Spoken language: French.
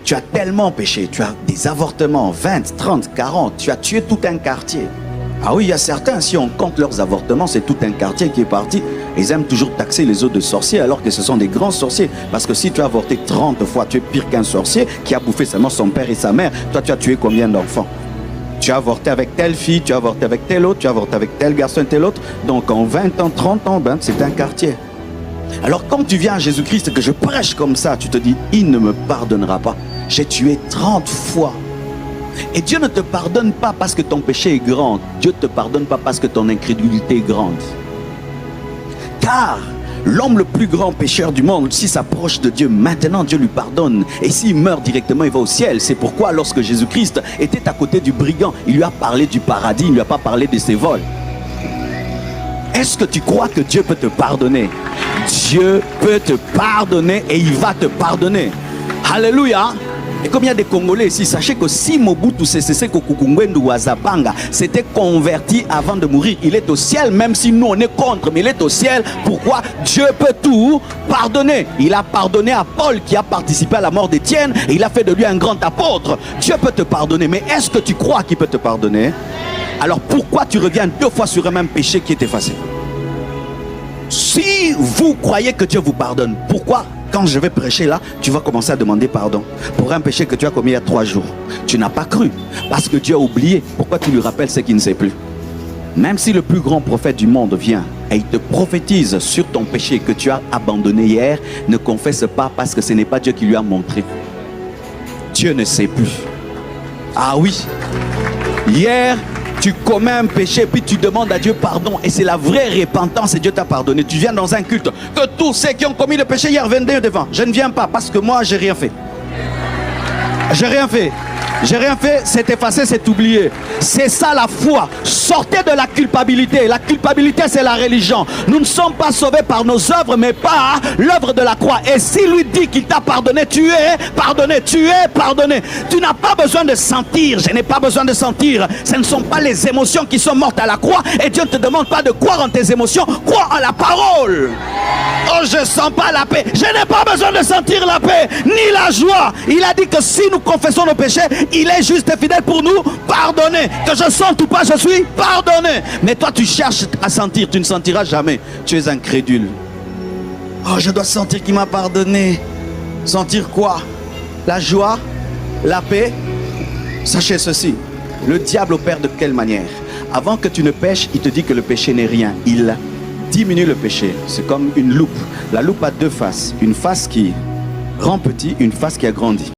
Tu as tellement péché, tu as des avortements, 20, 30, 40, tu as tué tout un quartier. Ah oui, il y a certains, si on compte leurs avortements, c'est tout un quartier qui est parti. Ils aiment toujours taxer les autres de sorciers alors que ce sont des grands sorciers. Parce que si tu as avorté 30 fois, tu es pire qu'un sorcier qui a bouffé seulement son père et sa mère. Toi, tu as tué combien d'enfants? Tu as avorté avec telle fille, tu as avorté avec tel autre, tu as avorté avec tel garçon et tel autre. Donc en 20 ans, 30 ans, ben, c'est un quartier. Alors quand tu viens à Jésus-Christ et que je prêche comme ça, tu te dis, il ne me pardonnera pas. J'ai tué 30 fois. Et Dieu ne te pardonne pas parce que ton péché est grand. Dieu ne te pardonne pas parce que ton incrédulité est grande. Car l'homme le plus grand pécheur du monde, s'il s'approche de Dieu, maintenant Dieu lui pardonne. Et s'il meurt directement, il va au ciel. C'est pourquoi lorsque Jésus-Christ était à côté du brigand, il lui a parlé du paradis, il ne lui a pas parlé de ses vols. Est-ce que tu crois que Dieu peut te pardonner? Dieu peut te pardonner et il va te pardonner. Alléluia. Et comme il y a des Congolais ici, sachez que si Mobutu Sese Seko Kuku Wazapanga s'était converti avant de mourir, il est au ciel, même si nous on est contre, mais il est au ciel. Pourquoi? Dieu peut tout pardonner. Il a pardonné à Paul qui a participé à la mort d'Étienne et il a fait de lui un grand apôtre. Dieu peut te pardonner, mais est-ce que tu crois qu'il peut te pardonner? Alors pourquoi tu reviens deux fois sur un même péché qui est effacé? Si vous croyez que Dieu vous pardonne, pourquoi quand je vais prêcher là, tu vas commencer à demander pardon pour un péché que tu as commis il y a 3 jours? Tu n'as pas cru parce que Dieu a oublié. Pourquoi tu lui rappelles ce qu'il ne sait plus? Même si le plus grand prophète du monde vient et il te prophétise sur ton péché que tu as abandonné hier, ne confesse pas parce que ce n'est pas Dieu qui lui a montré. Dieu ne sait plus. Ah oui, hier tu commets un péché, puis tu demandes à Dieu pardon. Et c'est la vraie repentance et Dieu t'a pardonné. Tu viens dans un culte. Que tous ceux qui ont commis le péché hier viennent devant. Je ne viens pas parce que moi, j'ai rien fait. J'ai rien fait. J'ai rien fait, c'est effacé, c'est oublié. C'est ça la foi. Sortez de la culpabilité. La culpabilité, c'est la religion. Nous ne sommes pas sauvés par nos œuvres, mais par l'œuvre de la croix. Et s'il lui dit qu'il t'a pardonné, tu es pardonné. Tu es pardonné. Tu n'as pas besoin de sentir. Je n'ai pas besoin de sentir. Ce ne sont pas les émotions qui sont mortes à la croix. Et Dieu ne te demande pas de croire en tes émotions. Crois en la parole. Oh, je ne sens pas la paix. Je n'ai pas besoin de sentir la paix, ni la joie. Il a dit que si nous confessons nos péchés, il est juste et fidèle pour nous pardonner. Que je sente ou pas, je suis pardonné. Mais toi, tu cherches à sentir, tu ne sentiras jamais. Tu es incrédule. Oh, je dois sentir qu'il m'a pardonné. Sentir quoi? La joie? La paix? Sachez ceci. Le diable opère de quelle manière? Avant que tu ne pêches, il te dit que le péché n'est rien. Il diminue le péché. C'est comme une loupe. La loupe a 2 faces. Une face qui rend petit, une face qui agrandit.